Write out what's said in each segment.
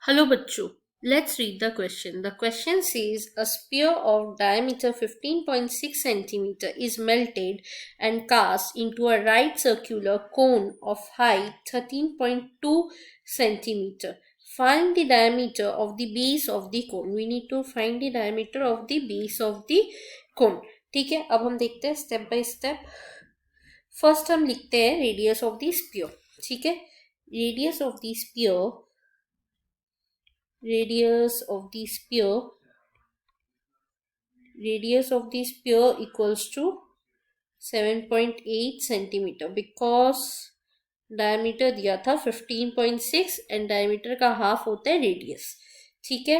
Hello बच्चों, let's read the question. The question says a sphere of diameter 15.6 centimeter is melted and cast into a right circular cone of height 13.2 centimeter. Find the diameter of the base of the cone. We need to find the diameter of the base of the cone. ठीक है, अब हम देखते हैं step by step. First हम लिखते हैं radius of the sphere. ठीक है, radius of the sphere equals to 7.8 centimeter because diameter दिया था 15.6 एंड डायमीटर का हाफ होता है रेडियस. ठीक है,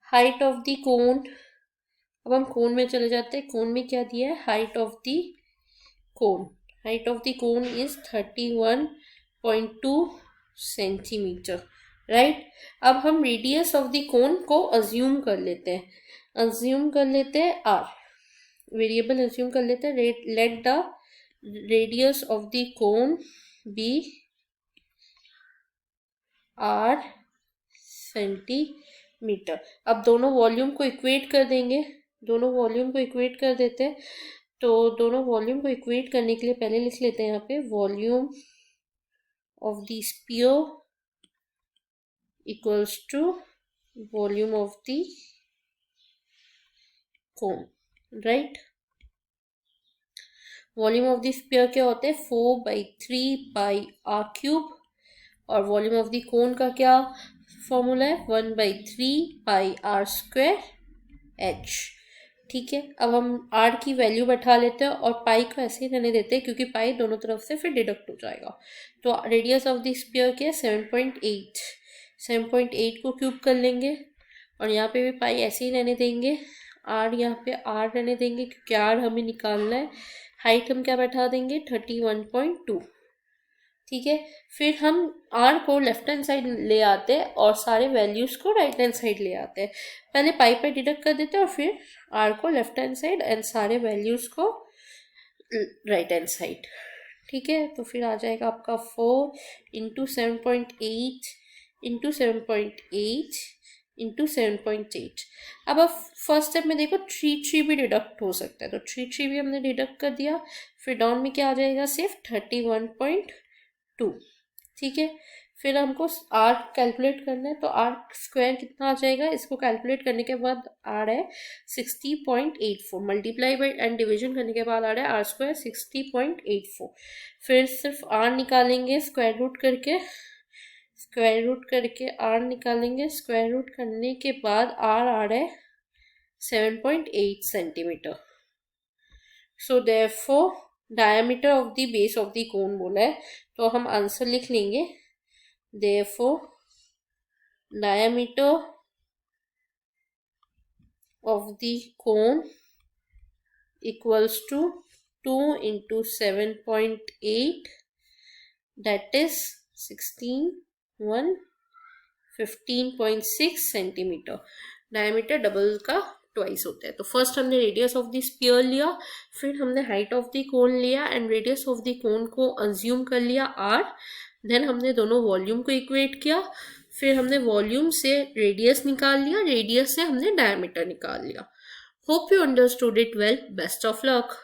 हाइट ऑफ द कोन. अब हम कोन में चले जाते हैं. कोन में क्या दिया है? Height of the cone is 31.2 centimetre. Right. अब हम रेडियस ऑफ द कोन को अज्यूम कर लेते हैं. आर वेरिएबल अज्यूम कर लेते हैं. Let the radius of the cone be r centimetre. अब दोनों वॉल्यूम को इक्वेट कर देंगे. तो दोनों वॉल्यूम को इक्वेट करने के लिए पहले लिख लेते हैं यहाँ पे volume of the sphere equals to volume of the cone. Right. Volume of the sphere क्या होता है? 4/3 पाई आर क्यूब. और वॉल्यूम ऑफ द कोन का क्या फॉर्मूला है? 1/3 पाई आर स्क्वायर एच. ठीक है, अब हम आर की वैल्यू बैठा लेते हैं और पाई को ऐसे ही रहने देते हैं क्योंकि पाई दोनों तरफ से फिर डिडक्ट हो जाएगा. तो रेडियस ऑफ द स्फीयर क्या है? 7.8 को क्यूब कर लेंगे और यहाँ पे भी पाई ऐसे ही रहने देंगे. आर यहाँ पे आर रहने देंगे क्योंकि आर हमें निकालना है. हाइट हम क्या बैठा देंगे? 31.2. ठीक है, फिर हम आर को लेफ्ट हैंड साइड ले आते हैं और सारे वैल्यूज़ को राइट हैंड साइड ले आते हैं. पहले पाई पे डिडक्ट कर देते हैं और फिर आर को लेफ्ट हैंड साइड एंड सारे वैल्यूज़ को राइट हैंड साइड. ठीक है, तो फिर आ जाएगा आपका 4 इंटू 7.8 इंटू 7.8. अब फर्स्ट स्टेप में देखो 3 भी डिडक्ट हो सकता है, तो 3 भी हमने डिडक्ट कर दिया. फिर डाउन में क्या आ जाएगा? सिर्फ 31.2. ठीक है, फिर हमको आर कैलकुलेट करना है. तो आर स्क्वायर कितना आ जाएगा? इसको कैलकुलेट करने के बाद आर है 60.84. मल्टीप्लाई बाई एंड डिवीजन करने के बाद आ रहा है आर स्क्वायर 60.84. फिर सिर्फ आर निकालेंगे स्क्वायर रूट करके आर निकालेंगे. स्क्वायर रूट करने के बाद आर आ रहा है 7.8 centimetre. So therefore diameter of the base of the cone बोला है, तो हम आंसर लिख लेंगे. Therefore diameter of the cone equals to 2 into 7.8 that is 15.6 centimetre. Diameter double का ट्वाइस होता है. तो फर्स्ट हमने रेडियस ऑफ द स्फीयर लिया, फिर हमने हाइट ऑफ द कोन लिया एंड रेडियस ऑफ द कोन को अज्यूम कर लिया आर. देन हमने दोनों वॉल्यूम को इक्वेट किया, फिर हमने वॉल्यूम से रेडियस निकाल लिया, रेडियस से हमने डायमीटर निकाल लिया. Hope you understood it well. Best of luck.